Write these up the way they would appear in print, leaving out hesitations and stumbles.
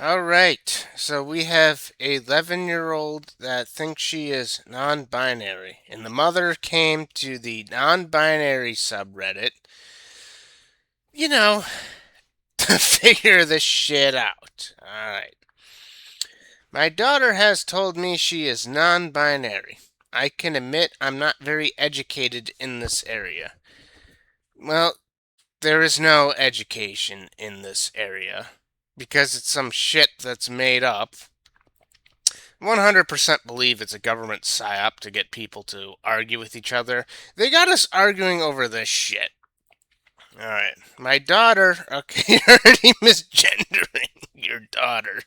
All right. So we have a 11-year-old that thinks she is non-binary, and the mother came to the non-binary subreddit, you know, to figure this shit out. All right. My daughter has told me she is non-binary. I can admit I'm not very educated in this area. Well, there is no education in this area because it's some shit that's made up. 100% believe it's a government psyop to get people to argue with each other. They got us arguing over this shit. Alright. My daughter. Okay, you're already misgendering your daughter.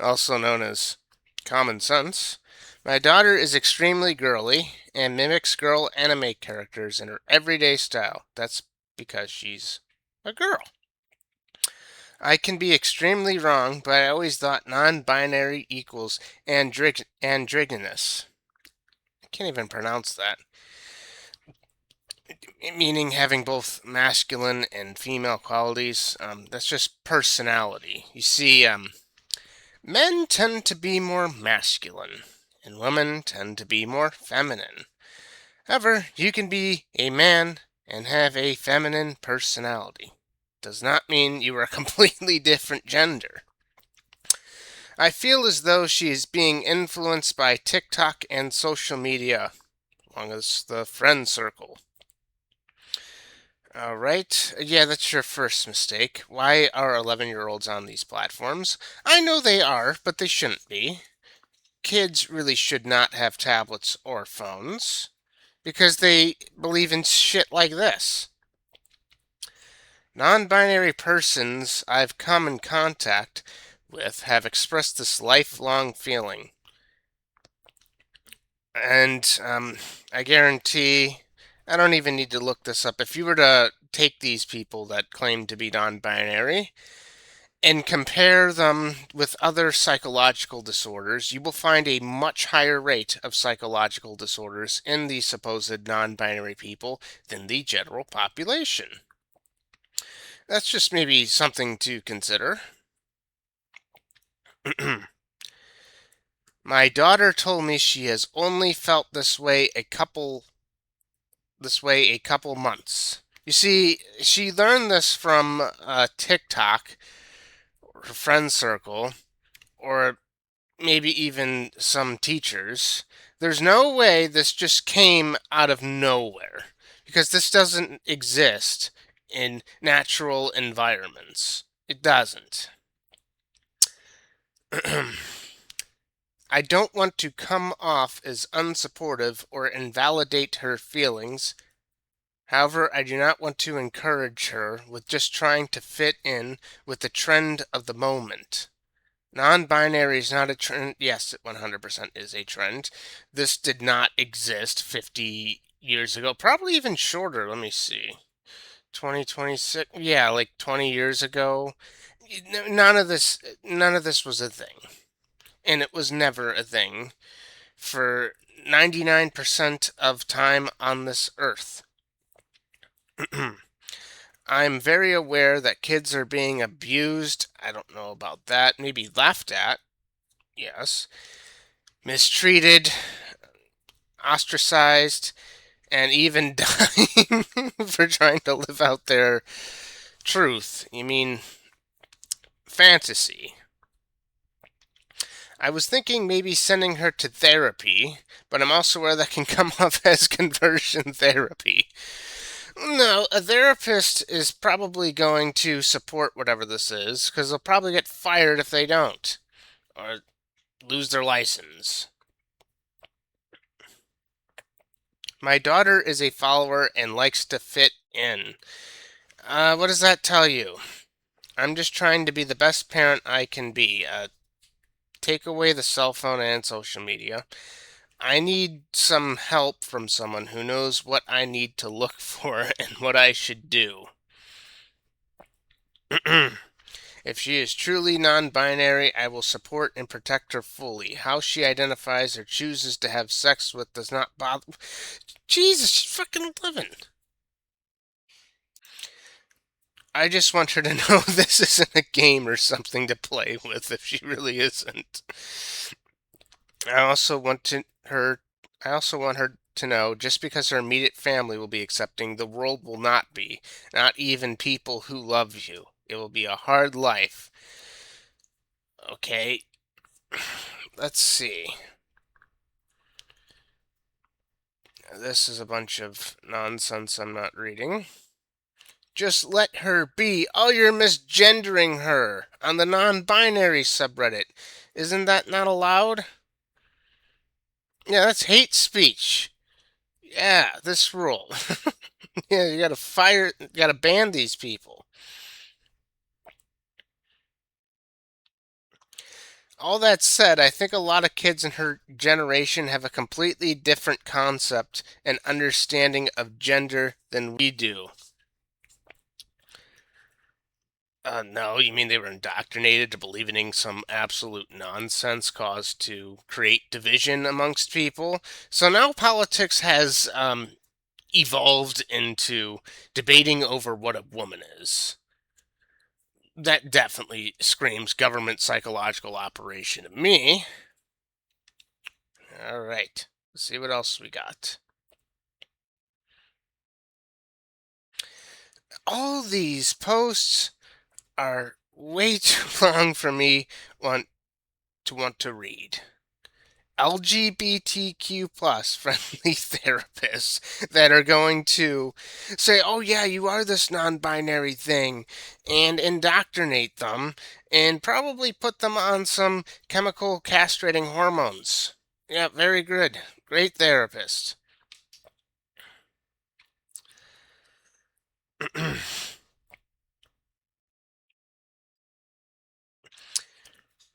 Also known as common sense. My daughter is extremely girly and mimics girl anime characters in her everyday style. That's because she's a girl. I can be extremely wrong, but I always thought non binary equals androgynous. I can't even pronounce that. Meaning having both masculine and female qualities. That's just personality. You see, men tend to be more masculine, and women tend to be more feminine. However, you can be a man and have a feminine personality. Does not mean you are a completely different gender. I feel as though she is being influenced by TikTok and social media, along as the friend circle. Alright, yeah, that's your first mistake. Why are 11-year-olds on these platforms? I know they are, but they shouldn't be. Kids really should not have tablets or phones because they believe in shit like this. Non binary persons I've come in contact with have expressed this lifelong feeling. And I guarantee, I don't even need to look this up. If you were to take these people that claim to be non binary and compare them with other psychological disorders, you will find a much higher rate of psychological disorders in the supposed non binary people than the general population. That's just maybe something to consider. My daughter told me she has only felt this way a couple months. You see, she learned this from TikTok, or her friend circle, or maybe even some teachers. There's no way this just came out of nowhere because this doesn't exist in natural environments. It doesn't. I don't want to come off as unsupportive or invalidate her feelings. However, I do not want to encourage her with just trying to fit in with the trend of the moment. Non binary is not a trend. Yes, it 100% is a trend. This did not exist 50 years ago. Probably even shorter. Let me see. 2026. Yeah, like 20 years ago. None of this was a thing. And it was never a thing for 99% of time on this earth. I'm very aware that kids are being abused. I don't know about that. Maybe laughed at. Yes. Mistreated, ostracized, and even dying for trying to live out their truth. You mean fantasy. I was thinking maybe sending her to therapy, but I'm also aware that can come off as conversion therapy. No, a therapist is probably going to support whatever this is, because they'll probably get fired if they don't, or lose their license. My daughter is a follower and likes to fit in. What does that tell you? I'm just trying to be the best parent I can be. Take away the cell phone and social media. I need some help from someone who knows what I need to look for and what I should do. If she is truly non binary, I will support and protect her fully. How she identifies or chooses to have sex with does not bother. Jesus, she's fucking 11. I just want her to know this isn't a game or something to play with if she really isn't. I also want to her I also want her to know just because her immediate family will be accepting, the world will not be. Not even people who love you. It will be a hard life. Okay. Let's see. This is a bunch of nonsense I'm not reading. Just let her be. Oh, you're misgendering her on the non-binary subreddit. Isn't that not allowed? Yeah, that's hate speech. Yeah, this rule. Yeah, you gotta ban these people. All that said, I think a lot of kids in her generation have a completely different concept and understanding of gender than we do. No, you mean they were indoctrinated to believing in some absolute nonsense caused to create division amongst people? So now politics has evolved into debating over what a woman is. That definitely screams government psychological operation to me. All right, let's see what else we got. All these posts are way too long for me want to read. LGBTQ plus friendly therapists that are going to say, oh, yeah, you are this non binary thing, and indoctrinate them and probably put them on some chemical castrating hormones. Yeah, very good. Great therapist.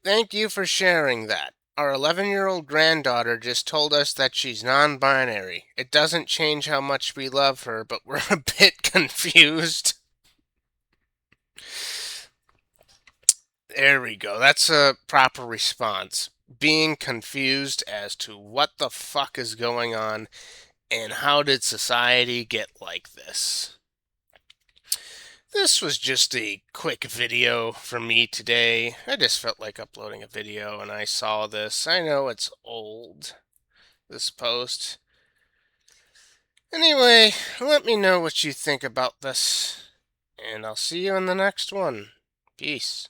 Thank you for sharing that. Our 11-year-old granddaughter just told us that she's non binary. It doesn't change how much we love her, but we're a bit confused. There we go. That's a proper response. Being confused as to what the fuck is going on and how did society get like this. This was just a quick video from me today. I just felt like uploading a video and I saw this. I know it's old, this post. Anyway, let me know what you think about this, and I'll see you in the next one. Peace.